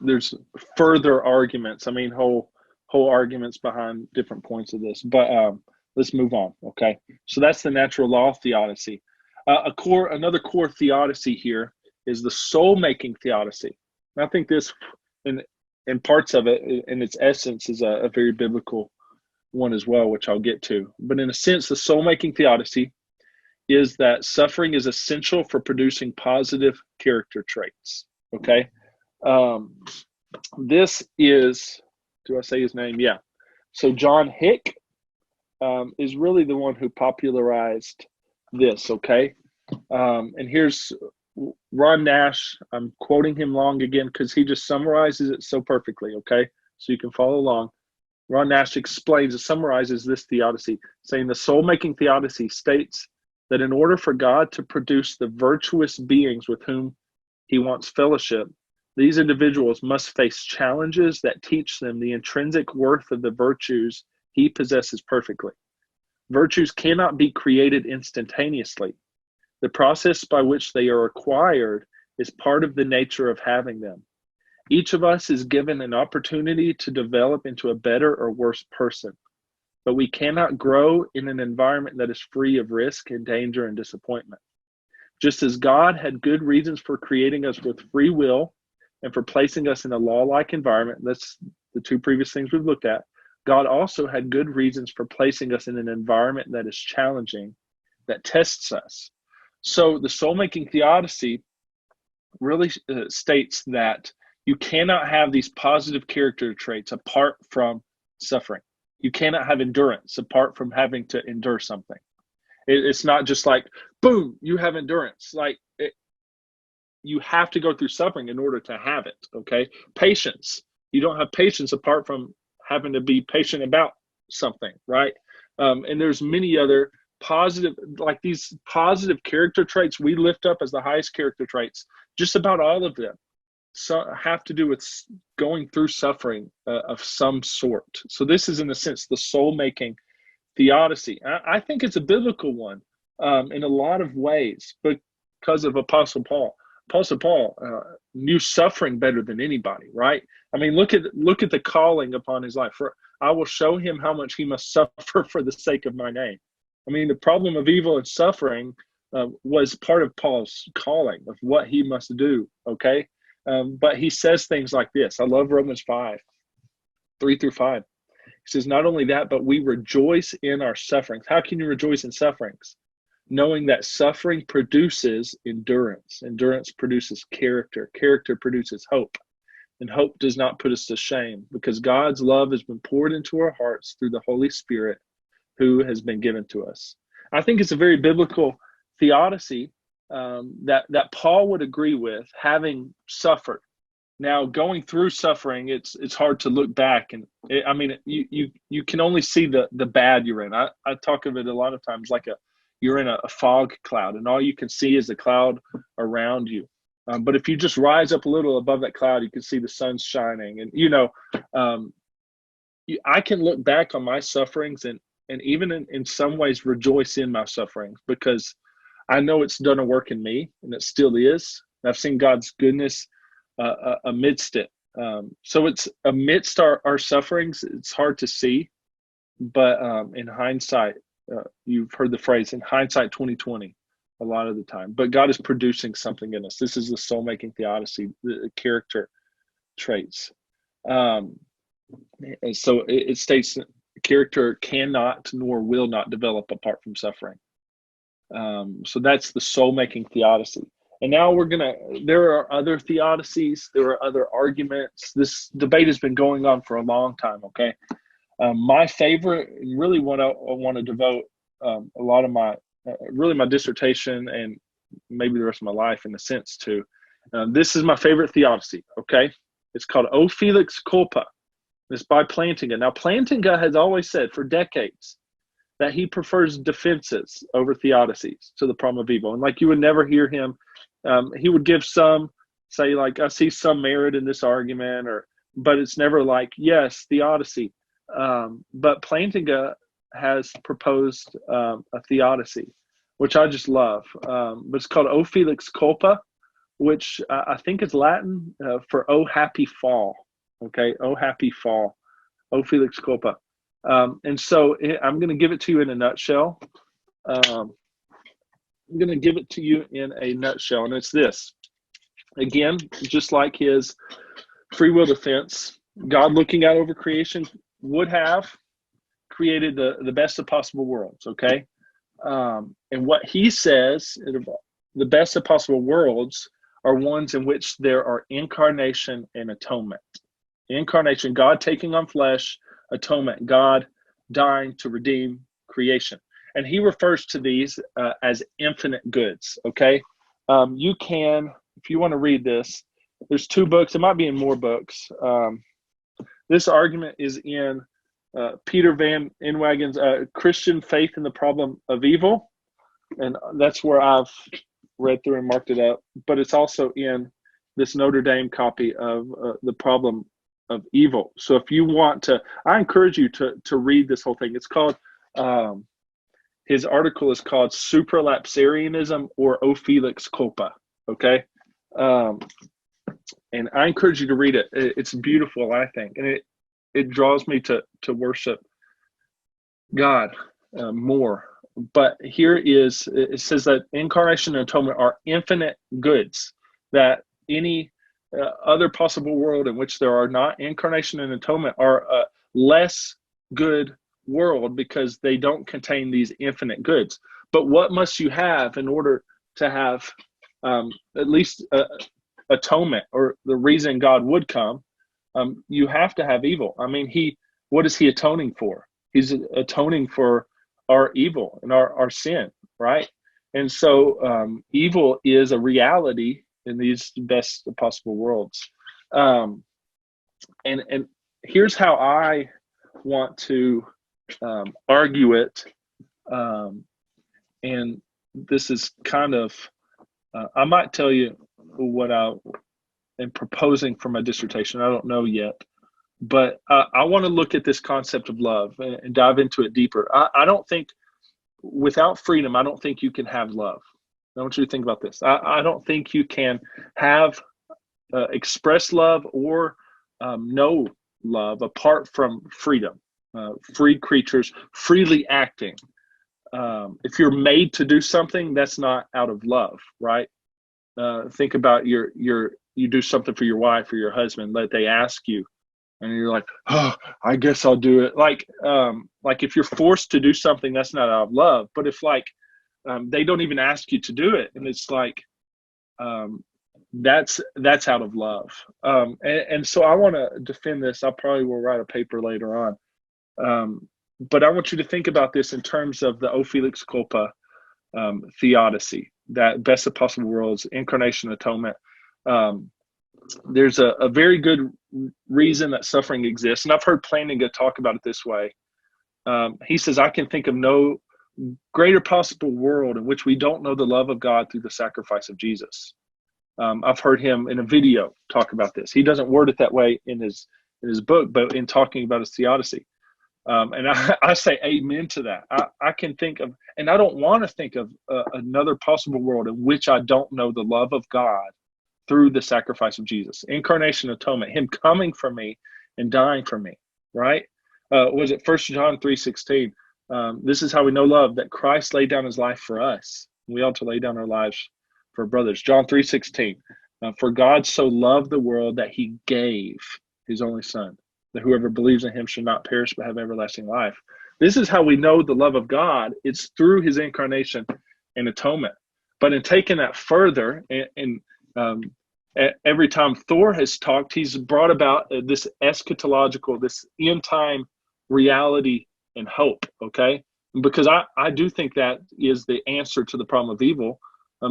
further arguments. I mean, whole arguments behind different points of this. But let's move on. Okay, so that's the natural law theodicy. Another core theodicy here is the soul-making theodicy. And I think this, in parts of it, in its essence, is a very biblical one as well, which I'll get to. But in a sense, the soul-making theodicy is that suffering is essential for producing positive character traits. Okay. This is, do I say his name? Yeah. So John Hick is really the one who popularized this. Okay. And here's Ron Nash. I'm quoting him long again because he just summarizes it so perfectly. Okay. So you can follow along. Ron Nash summarizes this theodicy, saying the soul-making theodicy states that in order for God to produce the virtuous beings with whom he wants fellowship, these individuals must face challenges that teach them the intrinsic worth of the virtues he possesses perfectly. Virtues cannot be created instantaneously. The process by which they are acquired is part of the nature of having them. Each of us is given an opportunity to develop into a better or worse person, but we cannot grow in an environment that is free of risk and danger and disappointment. Just as God had good reasons for creating us with free will and for placing us in a law-like environment, that's the two previous things we've looked at, God also had good reasons for placing us in an environment that is challenging, that tests us. So the soul-making theodicy really states that you cannot have these positive character traits apart from suffering. You cannot have endurance apart from having to endure something. It's not just like, boom, you have endurance. You have to go through suffering in order to have it, okay? Patience. You don't have patience apart from having to be patient about something, right? And there's many other positive, like these positive character traits we lift up as the highest character traits. Just about all of them have to do with going through suffering of some sort. So this is, in a sense, the soul-making theodicy. I think it's a biblical one in a lot of ways because of Apostle Paul. Apostle Paul knew suffering better than anybody, right? I mean, look at the calling upon his life. For I will show him how much he must suffer for the sake of my name. I mean, the problem of evil and suffering was part of Paul's calling of what he must do, okay? But he says things like this. I love Romans 5, 3-5. He says, not only that, but we rejoice in our sufferings. How can you rejoice in sufferings? Knowing that suffering produces endurance. Endurance produces character. Character produces hope. And hope does not put us to shame because God's love has been poured into our hearts through the Holy Spirit who has been given to us. I think it's a very biblical theodicy that Paul would agree with, having suffered. Now, going through suffering, it's hard to look back, and you can only see the bad you're in. I talk of it a lot of times like you're in a fog cloud, and all you can see is the cloud around you. But if you just rise up a little above that cloud, you can see the sun shining, and I can look back on my sufferings and even in some ways rejoice in my sufferings because I know it's done a work in me, and it still is. I've seen God's goodness amidst it. So it's amidst our sufferings, it's hard to see, but in hindsight, you've heard the phrase, in hindsight 2020 a lot of the time. But God is producing something in us. This is the soul-making theodicy, the character traits. And so it states character cannot nor will not develop apart from suffering. So that's the soul-making theodicy. And now there are other theodicies, there are other arguments. This debate has been going on for a long time, okay? My favorite, and really what I want to devote a lot of my dissertation and maybe the rest of my life in a sense to, this is my favorite theodicy, okay? It's called O Felix Culpa. It's by Plantinga. Now, Plantinga has always said for decades that he prefers defenses over theodicies to the problem of evil. And like you would never hear him, he would give say like, I see some merit in this argument, but it's never like, yes, theodicy. But Plantinga has proposed a theodicy, which I just love. But it's called O Felix Culpa, which I think is Latin for O happy fall. Okay, O happy fall, O Felix Culpa. And so I'm going to give it to you in a nutshell. I'm going to give it to you in a nutshell, and it's this. Again, just like his free will defense, God looking out over creation would have created the best of possible worlds, okay? And what he says, the best of possible worlds are ones in which there are incarnation and atonement. Incarnation, God taking on flesh, atonement, God dying to redeem creation. And he refers to these as infinite goods, okay? You can, if you want to read this, there's 2 books. It might be in more books. This argument is in Peter Van Inwagen's Christian Faith in the Problem of Evil. And that's where I've read through and marked it up. But it's also in this Notre Dame copy of The Problem of Evil. So if you want to, I encourage you to read this whole thing. It's called, his article is called Supralapsarianism or O Felix Culpa. Okay. And I encourage you to read it. It's beautiful, I think. And it draws me to worship God more. But it says that incarnation and atonement are infinite goods, that any other possible world in which there are not incarnation and atonement are a less good world because they don't contain these infinite goods. But what must you have in order to have at least atonement, or the reason God would come? You have to have evil. I mean, what is he atoning for? He's atoning for our evil and our sin, right? And so evil is a reality in these best possible worlds. And here's how I want to argue it. And this is kind of, I might tell you what I am proposing for my dissertation. I don't know yet. But I want to look at this concept of love and dive into it deeper. I don't think, without freedom, I don't think you can have love. I want you to think about this. I don't think you can have express love or know love apart from freedom. Free creatures freely acting. If you're made to do something, that's not out of love, right? Think about you do something for your wife or your husband, they ask you, and you're like, oh, I guess I'll do it. Like if you're forced to do something, that's not out of love. But if they don't even ask you to do it, and it's like, that's out of love. And so I want to defend this. I probably will write a paper later on. But I want you to think about this in terms of the O Felix Culpa theodicy, that best of possible worlds, incarnation, atonement. There's a very good reason that suffering exists. And I've heard Plantinga talk about it this way. He says, I can think of no greater possible world in which we don't know the love of God through the sacrifice of Jesus. I've heard him in a video talk about this. He doesn't word it that way in his book, but in talking about his theodicy. And I say amen to that. I can think of, and I don't want to think of another possible world in which I don't know the love of God through the sacrifice of Jesus. Incarnation, atonement, him coming for me and dying for me, right? Was it 1 John 3:16? This is how we know love, that Christ laid down his life for us. We ought to lay down our lives for brothers. John 3:16. For God so loved the world that he gave his only son. that whoever believes in him should not perish but have everlasting life. This is how we know the love of God. It's through his incarnation and atonement. But in taking that further, every time Thor has talked, he's brought about this eschatological, this end time reality and hope, okay? Because I do think that is the answer to the problem of evil,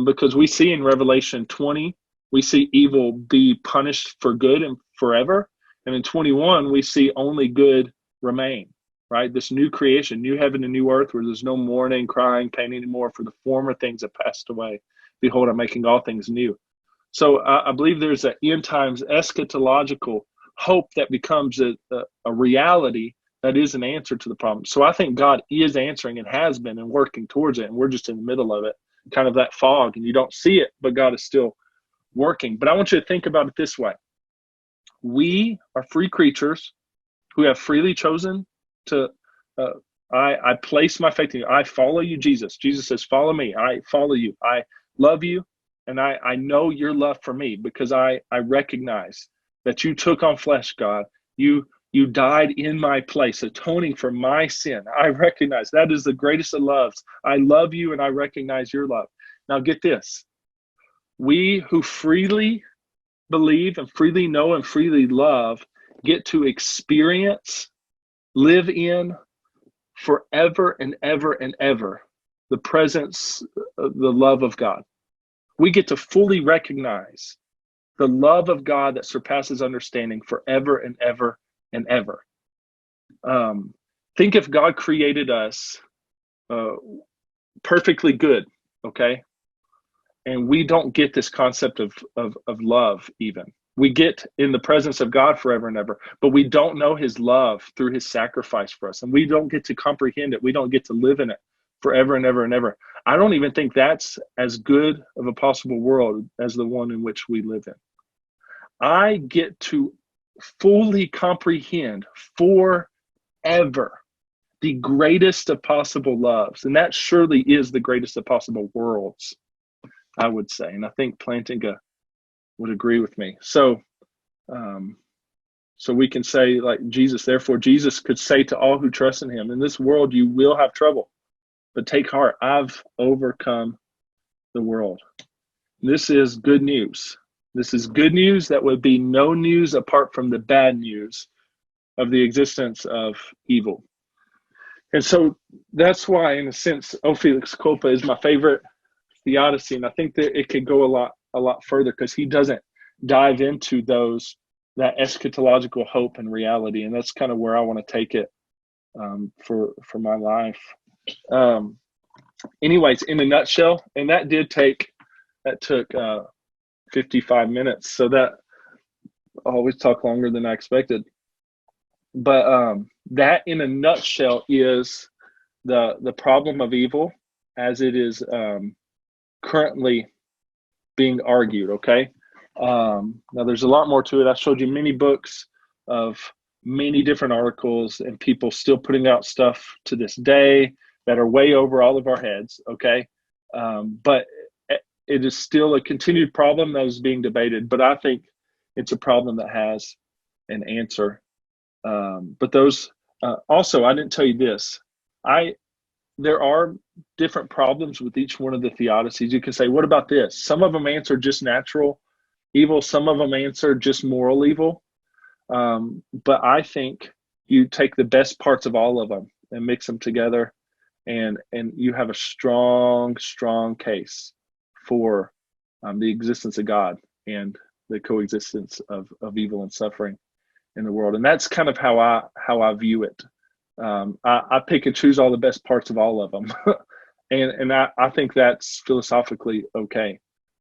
because we see in Revelation 20, we see evil be punished for good and forever. And in 21, we see only good remain, right? This new creation, new heaven and new earth, where there's no mourning, crying, pain anymore, for the former things have passed away. Behold, I'm making all things new. So I believe there's an end times eschatological hope that becomes a reality that is an answer to the problem. So I think God is answering and has been and working towards it, and we're just in the middle of it, kind of that fog, and you don't see it, but God is still working. But I want you to think about it this way. We are free creatures who have freely chosen to, I place my faith in you. I follow you, Jesus. Jesus says, follow me. I follow you. I love you. And I know your love for me, because I recognize that you took on flesh, God. You died in my place, atoning for my sin. I recognize that is the greatest of loves. I love you, and I recognize your love. Now get this. We who freely believe and freely know and freely love get to experience, live in forever and ever and ever the presence, the love of God. We get to fully recognize the love of God that surpasses understanding forever and ever and ever. Think if God created us perfectly good, okay? And we don't get this concept of love even. We get in the presence of God forever and ever, but we don't know his love through his sacrifice for us. And we don't get to comprehend it. We don't get to live in it forever and ever and ever. I don't even think that's as good of a possible world as the one in which we live in. I get to fully comprehend forever the greatest of possible loves. And that surely is the greatest of possible worlds, I would say. And I think Plantinga would agree with me. So we can say, like Jesus, therefore Jesus could say to all who trust in him, in this world you will have trouble, but take heart, I've overcome the world. This is good news. This is good news that would be no news apart from the bad news of the existence of evil. And so that's why, in a sense, O Felix Culpa is my favorite theodicy. And I think that it could go a lot further, because he doesn't dive into that eschatological hope and reality. And that's kind of where I want to take it for my life. Anyways, in a nutshell, and that took 55 minutes. So that I always talk longer than I expected. But that in a nutshell is the problem of evil as it is currently being argued, okay? Now there's a lot more to it. I showed you many books of many different articles, and people still putting out stuff to this day that are way over all of our heads, okay? But it is still a continued problem that is being debated, but I think it's a problem that has an answer. But those, also, I didn't tell you this. There are different problems with each one of the theodicies. You can say, what about this? Some of them answer just natural evil. Some of them answer just moral evil. But I think you take the best parts of all of them and mix them together, and you have a strong case for the existence of God and the coexistence of evil and suffering in the world. And that's kind of how I view it. I pick and choose all the best parts of all of them. and I think that's philosophically okay.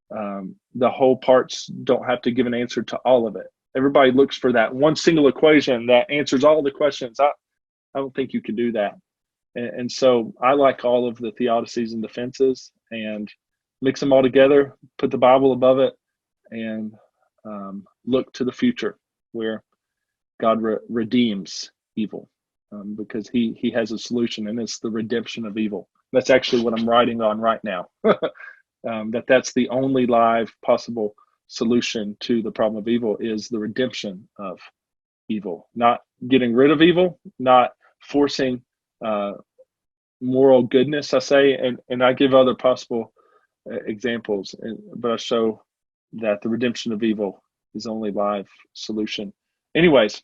The whole parts don't have to give an answer to all of it. Everybody looks for that one single equation that answers all the questions. I don't think you can do that. And so I like all of the theodicies and defenses, and mix them all together, put the Bible above it, and look to the future where God redeems evil, because he has a solution, and it's the redemption of evil. That's actually what I'm writing on right now. That's the only live possible solution to the problem of evil, is the redemption of evil, not getting rid of evil, not forcing moral goodness, I say, and I give other possible examples, but I show that the redemption of evil is the only live solution. Anyways,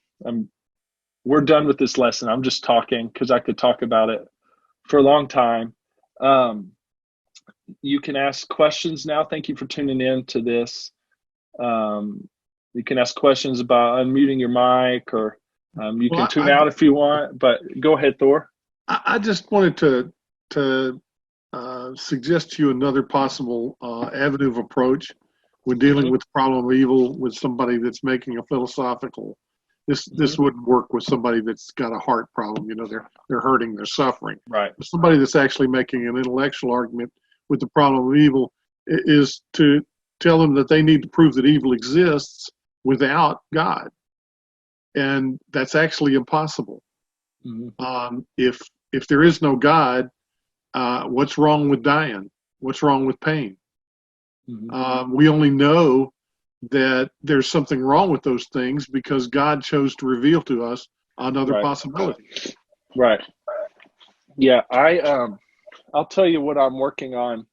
we're done with this lesson. I'm just talking because I could talk about it for a long time. You can ask questions now. Thank you for tuning in to this. You can ask questions about unmuting your mic, or you can tune out if you want, but go ahead, Thor. I just wanted to suggest to you another possible avenue of approach when dealing with the problem of evil with somebody that's making a philosophical. This wouldn't work with somebody that's got a heart problem. They're hurting, they're suffering. Right. But somebody that's actually making an intellectual argument with the problem of evil is to tell them that they need to prove that evil exists without God, and that's actually impossible. If there is no God, what's wrong with dying? What's wrong with pain? We only know that there's something wrong with those things because God chose to reveal to us another possibility. Right. Yeah, I'll tell you what I'm working on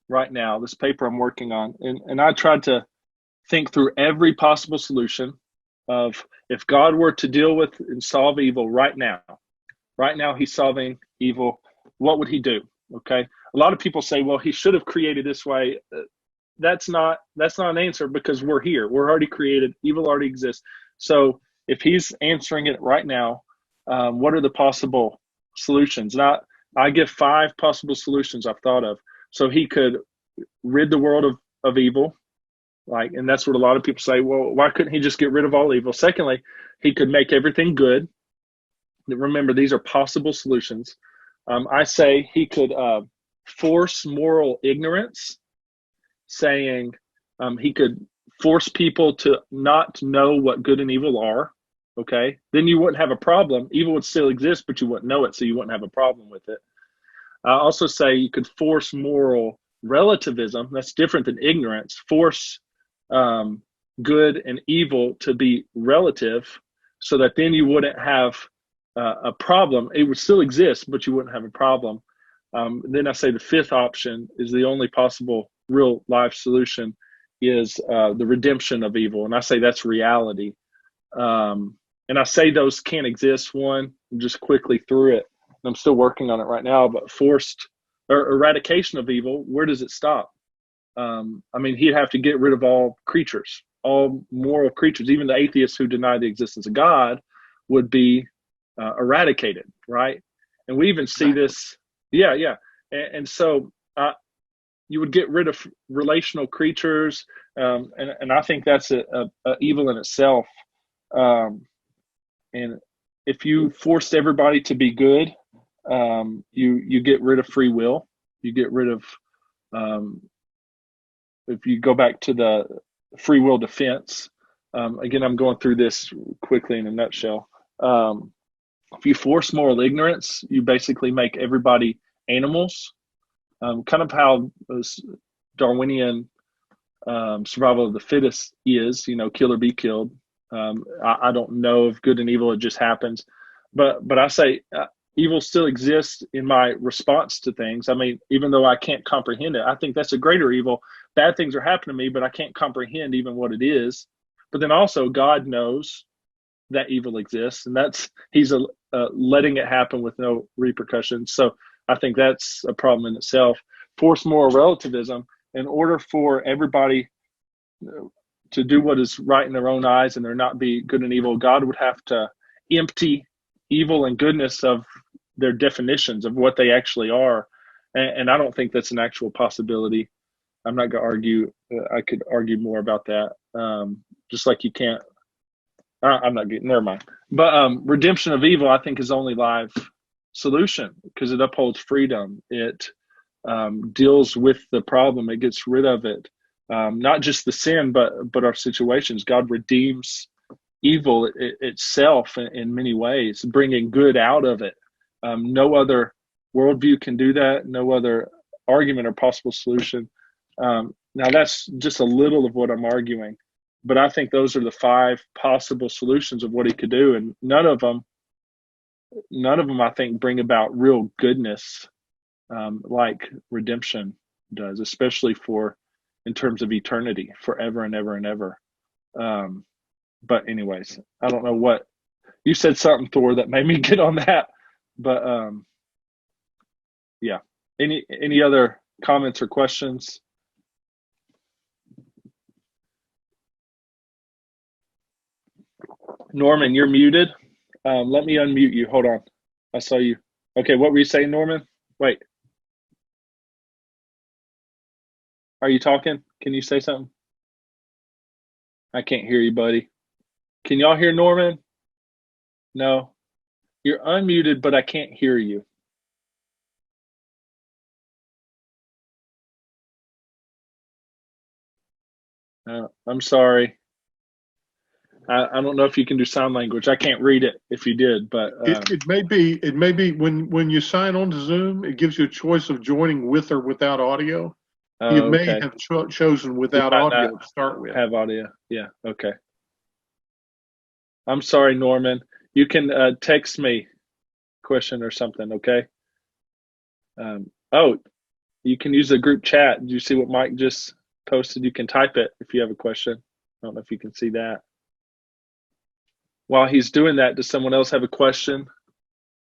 right now, this paper I'm working on, and I tried to think through every possible solution of if God were to deal with and solve evil right now he's solving evil, what would he do? Okay. A lot of people say, well, he should have created this way. That's not an answer because we're here. We're already created. Evil already exists. So if he's answering it right now, what are the possible solutions? And I give 5 possible solutions I've thought of. So he could rid the world of evil. And that's what a lot of people say, well, why couldn't he just get rid of all evil? Secondly, he could make everything good. Remember, these are possible solutions. I say he could force moral ignorance, saying he could force people to not know what good and evil are. Okay, then you wouldn't have a problem. Evil would still exist, but you wouldn't know it, so you wouldn't have a problem with it. I also say you could force moral relativism. That's different than ignorance. Force good and evil to be relative, so that then you wouldn't have a problem. It would still exist, but you wouldn't have a problem. Then I say the 5th option is the only possible real life solution is the redemption of evil. And I say that's reality. And I say those can't exist. One, I'm just quickly through it. I'm still working on it right now, but forced or eradication of evil, where does it stop? He'd have to get rid of all creatures, all moral creatures. Even the atheists who deny the existence of God would be eradicated, right? And we even see this. Yeah. And so you would get rid of relational creatures, and I think that's a evil in itself. And if you forced everybody to be good, you get rid of free will. You get rid of, if you go back to the free will defense, again, I'm going through this quickly in a nutshell. If you force moral ignorance, you basically make everybody animals, kind of how Darwinian survival of the fittest is, kill or be killed. I don't know if good and evil, it just happens. But I say evil still exists in my response to things. Even though I can't comprehend it, I think that's a greater evil. Bad things are happening to me, but I can't comprehend even what it is. But then also God knows that evil exists, and he's letting it happen with no repercussions. So I think that's a problem in itself. Force moral relativism, in order for everybody to do what is right in their own eyes and there not be good and evil, God would have to empty evil and goodness of their definitions of what they actually are. And I don't think that's an actual possibility. I'm not going to argue. I could argue more about that. Just like you can't. I'm not getting. Never mind. But redemption of evil, I think, is only live solution because it upholds freedom. It deals with the problem. It gets rid of it. Not just the sin, but our situations. God redeems evil itself in many ways, bringing good out of it. No other worldview can do that. No other argument or possible solution. Now, that's just a little of what I'm arguing. but I think those are the 5 possible solutions of what he could do, and none of them I think bring about real goodness like redemption does, especially in terms of eternity, forever and ever and ever. But anyways, I don't know what you said, something, Thor, that made me get on that. But yeah. Any other comments or questions? Norman, you're muted. Let me unmute you. Hold on. I saw you. Okay, what were you saying, Norman? Wait. Are you talking? Can you say something? I can't hear you, buddy. Can y'all hear Norman? No. You're unmuted, but I can't hear you. I'm sorry. I don't know if you can do sign language. I can't read it if you did, but it may be when you sign on to Zoom, it gives you a choice of joining with or without audio. You may okay. have chosen without audio to start with. Have audio. Yeah. Okay. I'm sorry, Norman. You can text me question or something. Okay. Oh, you can use the group chat. Did you see what Mike just posted? You can type it if you have a question. I don't know if you can see that. While he's doing that, does someone else have a question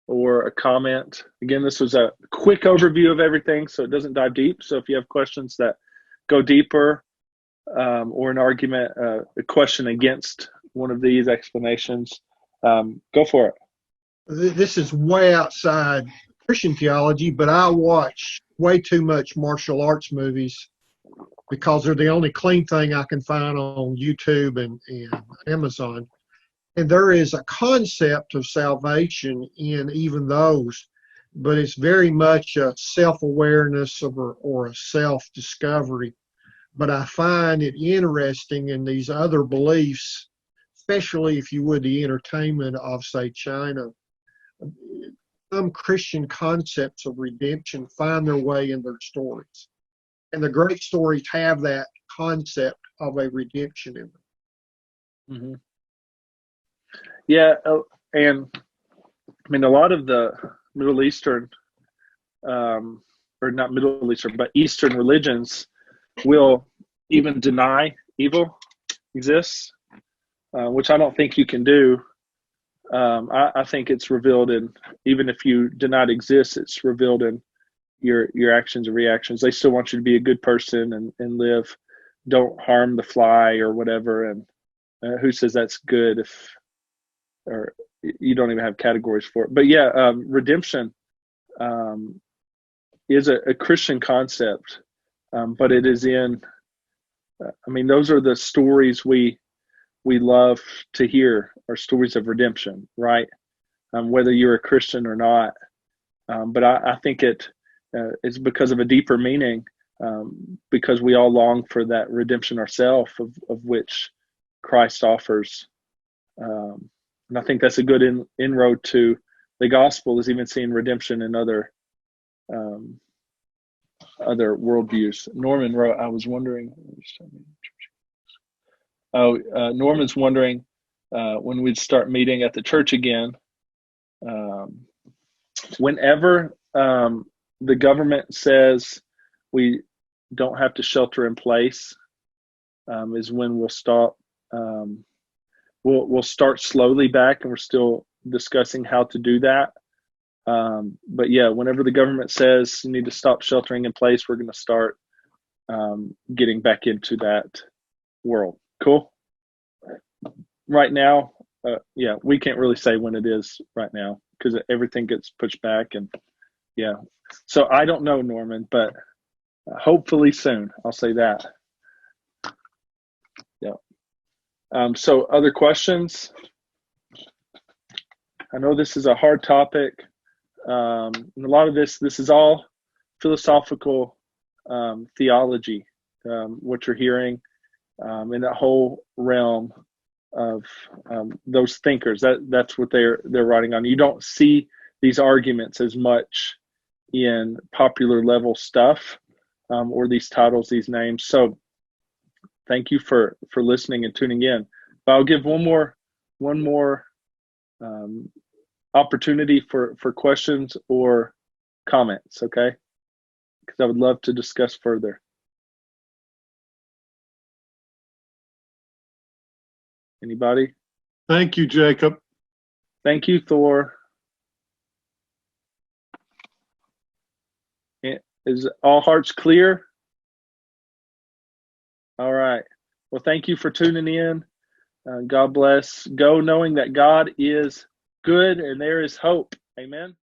or a comment? Again, this was a quick overview of everything, so it doesn't dive deep. So if you have questions that go deeper or an argument, a question against one of these explanations, go for it. This is way outside Christian theology, but I watch way too much martial arts movies because they're the only clean thing I can find on YouTube and Amazon. And there is a concept of salvation in even those, but it's very much a self-awareness or a self-discovery. But I find it interesting in these other beliefs, especially if you would the entertainment of, say, China. Some Christian concepts of redemption find their way in their stories. And the great stories have that concept of a redemption in them. Mm-hmm. Yeah, and I mean, a lot of the Middle Eastern, or not Middle Eastern, but Eastern religions will even deny evil exists, which I don't think you can do. I think it's revealed in, even if you deny it exists, it's revealed in your actions and reactions. They still want you to be a good person and live, don't harm the fly or whatever. And who says that's good or you don't even have categories for it? But yeah, redemption is a Christian concept, but it is in, I mean, those are the stories we love to hear, are stories of redemption, right? Whether you're a Christian or not. But I think it's because of a deeper meaning, because we all long for that redemption ourselves, of which Christ offers. And I think that's a good inroad to the gospel, is even seeing redemption in other worldviews. Norman wrote, I was wondering. Norman's wondering when we'd start meeting at the church again. Whenever the government says we don't have to shelter in place, is when we'll stop. We'll start slowly back, and we're still discussing how to do that. But yeah, whenever the government says you need to stop sheltering in place, we're going to start getting back into that world. Cool. Right now, yeah, we can't really say when it is right now because everything gets pushed back, and yeah. So I don't know, Norman, but hopefully soon. I'll say that. Yeah. So other questions? I know this is a hard topic. And a lot of this is all philosophical theology, what you're hearing in that whole realm of those thinkers. That's what they're writing on. You don't see these arguments as much in popular level stuff, or these titles, these names. So thank you for listening and tuning in. But I'll give one more opportunity for questions or comments, okay? Because I would love to discuss further. Anybody? Thank you, Jacob. Thank you, Thor. Is all hearts clear? All right. Well, thank you for tuning in. God bless. Go knowing that God is good and there is hope. Amen.